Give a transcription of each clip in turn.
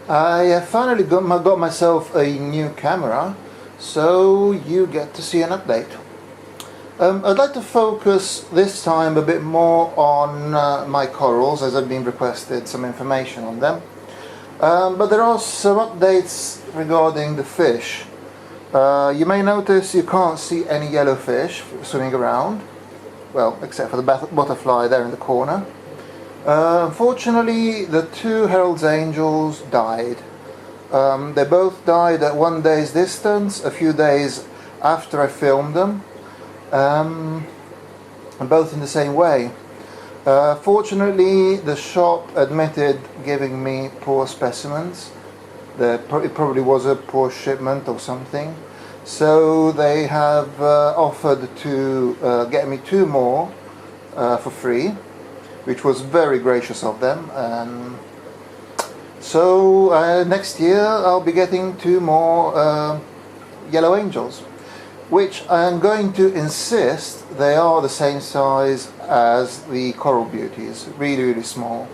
I finally got myself a new camera, so you get to see an update. I'd like to focus this time a bit more on my corals, as I've been requested some information on them. But there are some updates regarding the fish. You may notice you can't see any yellowfish swimming around, well, except for the butterfly there in the corner. Unfortunately, the two Herald's Angels died. They both died at one day's distance, a few days after I filmed them, and both in the same way. Fortunately, the shop admitted giving me poor specimens. It probably was a poor shipment or something. So they have offered to get me two more for free, which was very gracious of them. So next year I'll be getting two more Yellow Angels, which I'm going to insist they are the same size as the Coral Beauties, really, really small.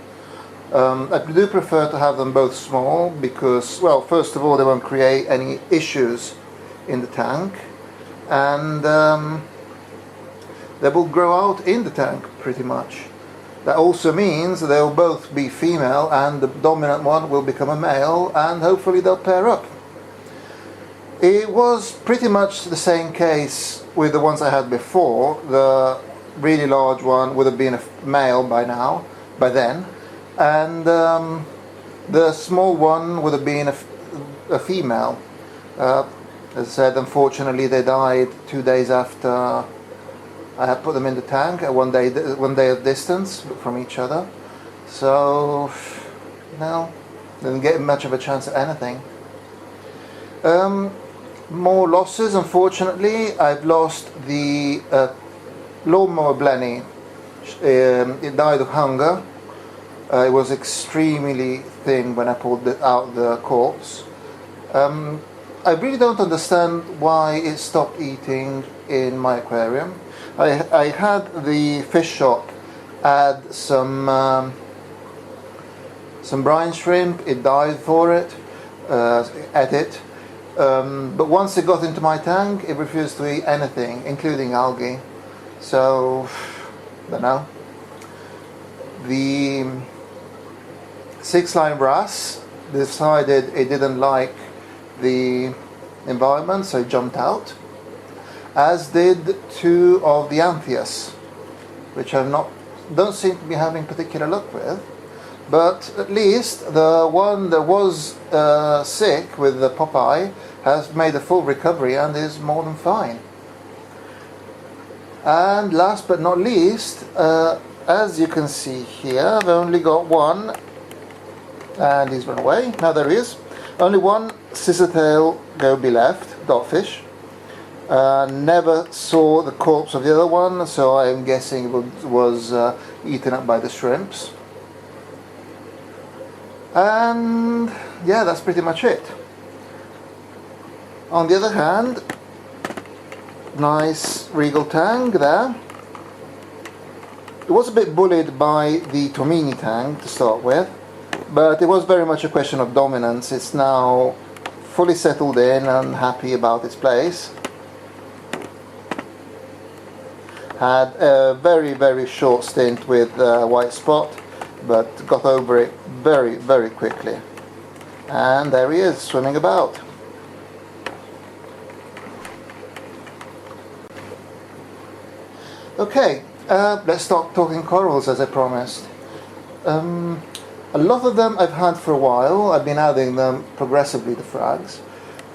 I do prefer to have them both small because, well, first of all, they won't create any issues in the tank, and they will grow out in the tank pretty much. That also means they'll both be female and the dominant one will become a male, and hopefully they'll pair up. It was pretty much the same case with the ones I had before. The really large one would have been a male by then, and the small one would have been a female. As I said, unfortunately they died 2 days after I had put them in the tank at one day of distance from each other. So, no, didn't get much of a chance at anything. More losses, unfortunately. I've lost the lawnmower blenny. It died of hunger. It was extremely thin when I pulled out the corpse. I really don't understand why it stopped eating in my aquarium. I had the fish shop add some brine shrimp. It died for it, at it. But once it got into my tank, it refused to eat anything, including algae. So, I don't know. The 6-line wrasse decided it didn't like the environment, so it jumped out. As did 2 of the Anthias, which I don't seem to be having particular luck with. But at least the one that was sick with the Popeye has made a full recovery and is more than fine. And last but not least, as you can see here, I've only got one, and he's run away. Now there he is. Only one scissortail goby left, dotfish. Never saw the corpse of the other one, so I'm guessing it was eaten up by the shrimps. And yeah, that's pretty much it. On the other hand, nice regal tang there. It was a bit bullied by the Tomini tang to start with, but it was very much a question of dominance. It's now fully settled in and happy about its place. Had a very, very short stint with white spot, but got over it very, very quickly. And there he is, swimming about. Okay, let's start talking corals, as I promised. A lot of them I've had for a while. I've been adding them progressively to frags.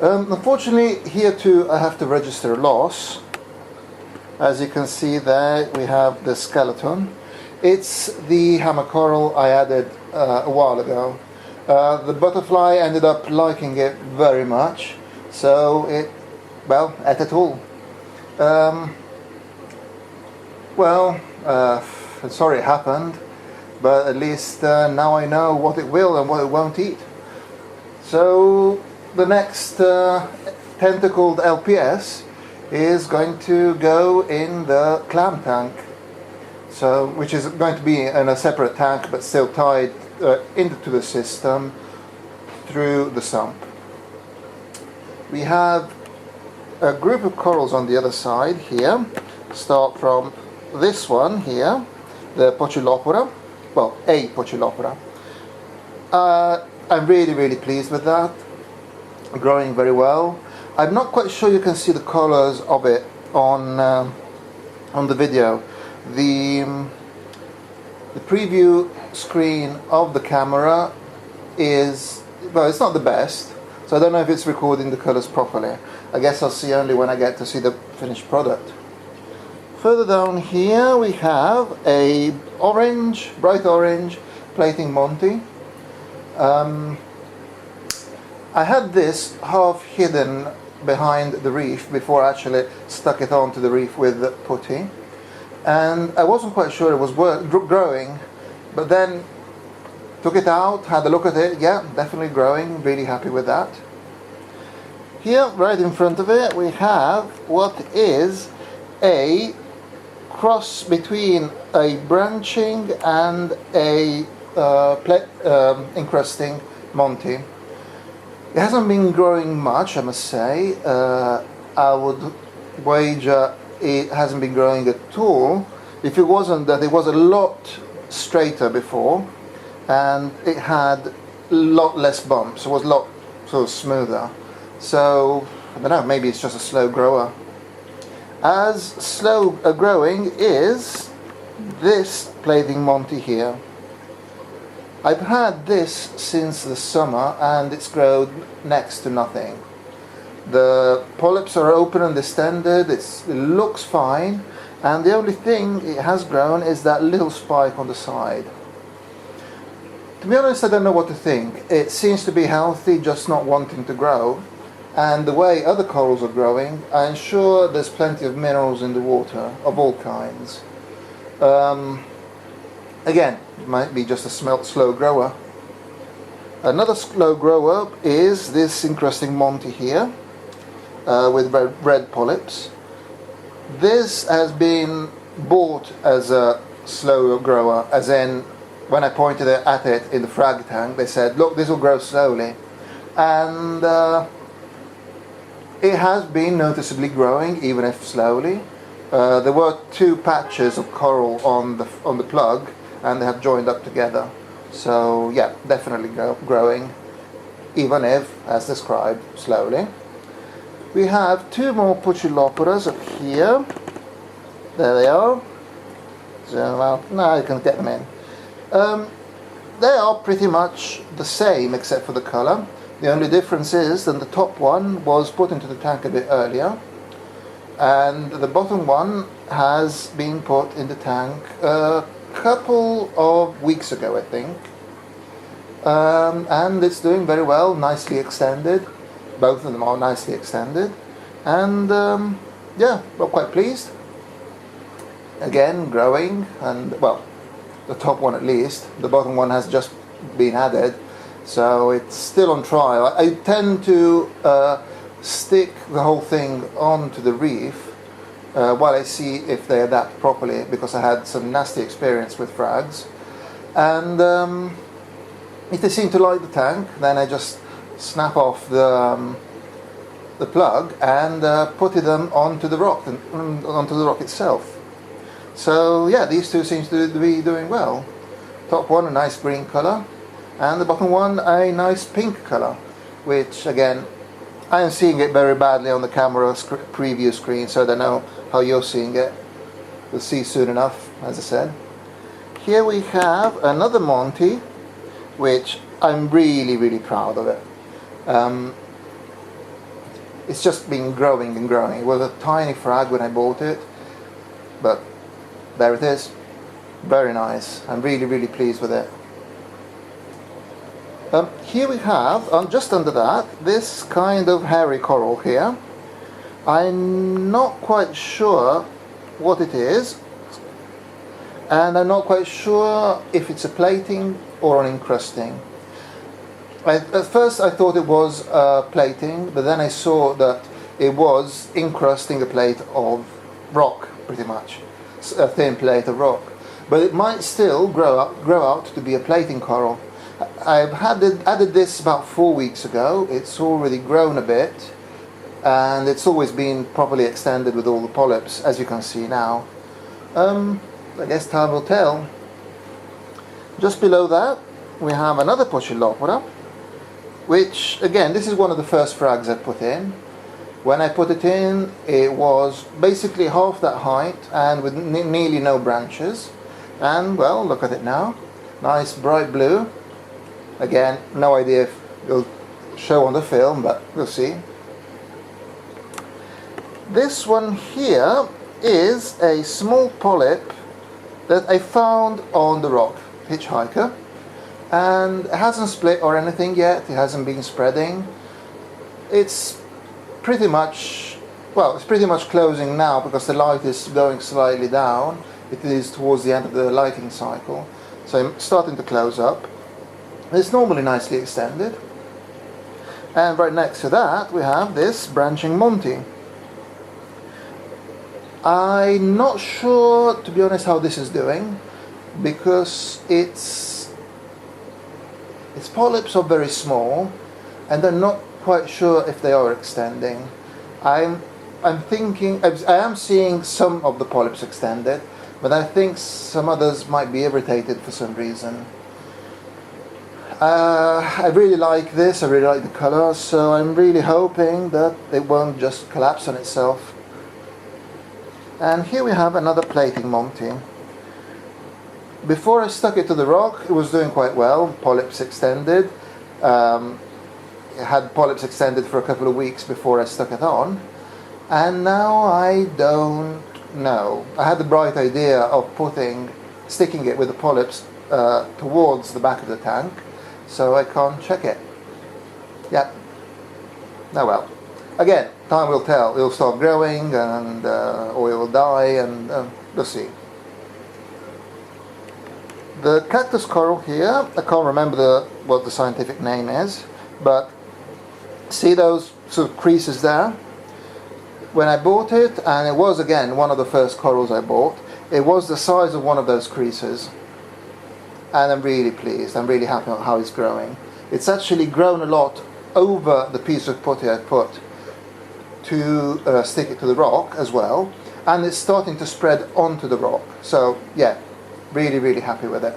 Unfortunately, here too I have to register a loss. As you can see there, we have the skeleton. It's the hammer coral I added a while ago. The butterfly ended up liking it very much, so it, well, ate it all. I'm sorry it happened, but at least now I know what it will and what it won't eat. So the next tentacled LPS is going to go in the clam tank, so which is going to be in a separate tank but still tied into the system through the sump. We have a group of corals on the other side here. Start from this one here, the Pochylopora, well, a Pochylopora. I'm really pleased with that, growing very well. I'm not quite sure you can see the colours of it on the video. The preview screen of the camera is, well, it's not the best, so I don't know if it's recording the colours properly. I guess I'll see only when I get to see the finished product. Further down here we have a orange, bright orange plating Monty. I had this half hidden behind the reef before I actually stuck it onto the reef with the putty, and I wasn't quite sure it was growing, but then took it out, had a look at it. Yeah, definitely growing, really happy with that. Here, right in front of it, we have what is a cross between a branching and a encrusting Monty. It hasn't been growing much, I must say. I would wager it hasn't been growing at all. If it wasn't that, it was a lot straighter before, and it had a lot less bumps. It was a lot sort of smoother. So, I don't know, maybe it's just a slow grower. As slow growing is this plating Monty here. I've had this since the summer and it's grown next to nothing. The polyps are open and distended, it looks fine, and the only thing it has grown is that little spike on the side. To be honest, I don't know what to think. It seems to be healthy, just not wanting to grow. And the way other corals are growing, I'm sure there's plenty of minerals in the water of all kinds. Again, it might be just a slow grower. Another slow grower is this encrusting Monty here with red polyps. This has been bought as a slow grower, as in when I pointed at it in the frag tank, they said, look, this will grow slowly. And it has been noticeably growing, even if slowly. There were two patches of coral on the plug, and they have joined up together. So yeah, definitely growing, even if, as described, slowly. We have two more Pochylopteras up here. There they are. So, well, now you can get them in. They are pretty much the same except for the colour. The only difference is that the top one was put into the tank a bit earlier, and the bottom one has been put in the tank couple of weeks ago, I think, and it's doing very well, nicely extended. Both of them are nicely extended, and yeah, we're quite pleased. Again, growing, and well, the top one at least. The bottom one has just been added, so it's still on trial. I tend to stick the whole thing onto the reef while I see if they adapt properly, because I had some nasty experience with frags, and if they seem to like the tank, then I just snap off the plug and put them onto the rock, onto the rock itself. So yeah, these two seem to be doing well. Top one a nice green colour, and the bottom one a nice pink colour, which again, I am seeing it very badly on the camera preview screen, so I don't know how you're seeing it. We'll see soon enough, as I said. Here we have another Monty, which I'm really proud of it. It's just been growing and growing. It was a tiny frag when I bought it, but there it is. Very nice. I'm really pleased with it. Here we have, just under that, this kind of hairy coral here. I'm not quite sure what it is, and I'm not quite sure if it's a plating or an encrusting. At first I thought it was plating, but then I saw that it was encrusting a plate of rock, pretty much, a thin plate of rock. But it might still grow out to be a plating coral. I've added this about 4 weeks ago. It's already grown a bit, and it's always been properly extended with all the polyps, as you can see now. I guess time will tell. Just below that we have another Poecilopora, which again, this is one of the first frags I put in. When I put it in, it was basically half that height and with nearly no branches. And well, look at it now. Nice bright blue. Again, no idea if it'll show on the film, but we'll see. This one here is a small polyp that I found on the rock, Hitchhiker, and it hasn't split or anything yet. It hasn't been spreading. It's pretty much, well, it's pretty much closing now because the light is going slightly down. It is towards the end of the lighting cycle, so I'm starting to close up. It's normally nicely extended, and right next to that we have this branching Monty. I'm not sure, to be honest, how this is doing, because its polyps are very small, and I'm not quite sure if they are extending. I'm thinking, I am seeing some of the polyps extended, but I think some others might be irritated for some reason. I really like this, I really like the colour, so I'm really hoping that it won't just collapse on itself. And here we have another plating Monty. Before I stuck it to the rock, it was doing quite well, polyps extended. It had polyps extended for a couple of weeks before I stuck it on. And now I don't know. I had the bright idea of sticking it with the polyps towards the back of the tank, so I can't check it. Yeah. Oh well. Again, time will tell. It'll start growing, and or it will die, and we'll see. The cactus coral here, I can't remember what the scientific name is, but see those sort of creases there? When I bought it, and it was again one of the first corals I bought, it was the size of one of those creases. And I'm really pleased, I'm really happy with how it's growing. It's actually grown a lot over the piece of putty I put to stick it to the rock as well, and it's starting to spread onto the rock. So yeah, really, really happy with it.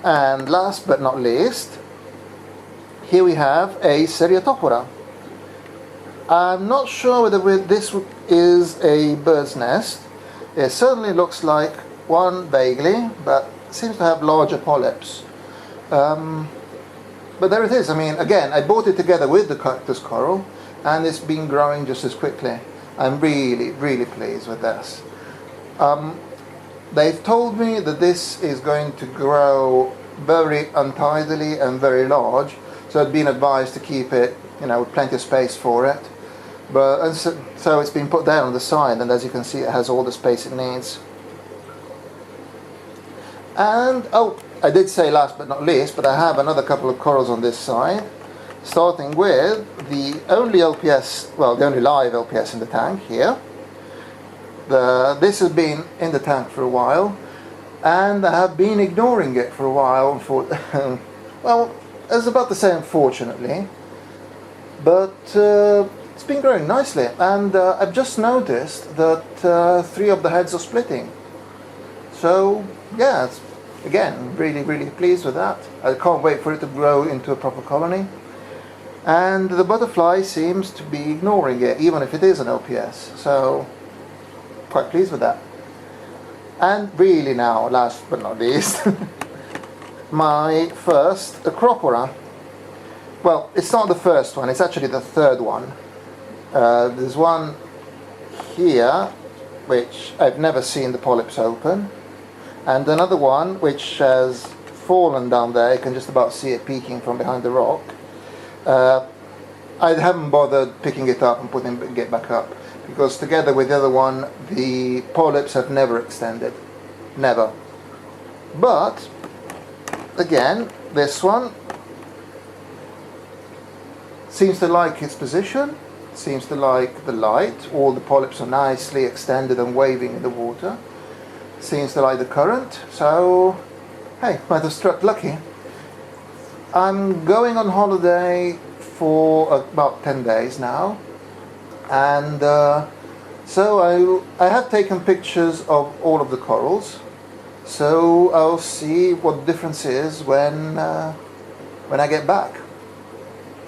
And last but not least, here we have a Seriatopora. I'm not sure whether this is a bird's nest. It certainly looks like one vaguely, but seems to have larger polyps. But there it is. I mean, again, I bought it together with the cactus coral, and it's been growing just as quickly. I'm really, really pleased with this. They've told me that this is going to grow very untidily and very large, so I've been advised to keep it, with plenty of space for it. But so it's been put there on the side, and as you can see, it has all the space it needs. And I did say last but not least, but I have another couple of corals on this side, starting with the only LPS, well, the only live LPS in the tank here. This has been in the tank for a while, and I have been ignoring it for a while. Well, it's about the same, fortunately, but it's been growing nicely, and I've just noticed that 3 of the heads are splitting. So yeah, again, really, really pleased with that. I can't wait for it to grow into a proper colony. And the butterfly seems to be ignoring it, even if it is an LPS. So, quite pleased with that. And really now, last but not least, my first Acropora. Well, it's not the first one, it's actually the third one. There's one here, which I've never seen the polyps open. And another one which has fallen down there. You can just about see it peeking from behind the rock. I haven't bothered picking it up and putting it back up, because together with the other one, the polyps have never extended. Never. But again, this one seems to like its position, seems to like the light. All the polyps are nicely extended and waving in the water. Seems to like the current, so hey, might have struck lucky. I'm going on holiday for about 10 days now, and so I have taken pictures of all of the corals, so I'll see what the difference is when I get back.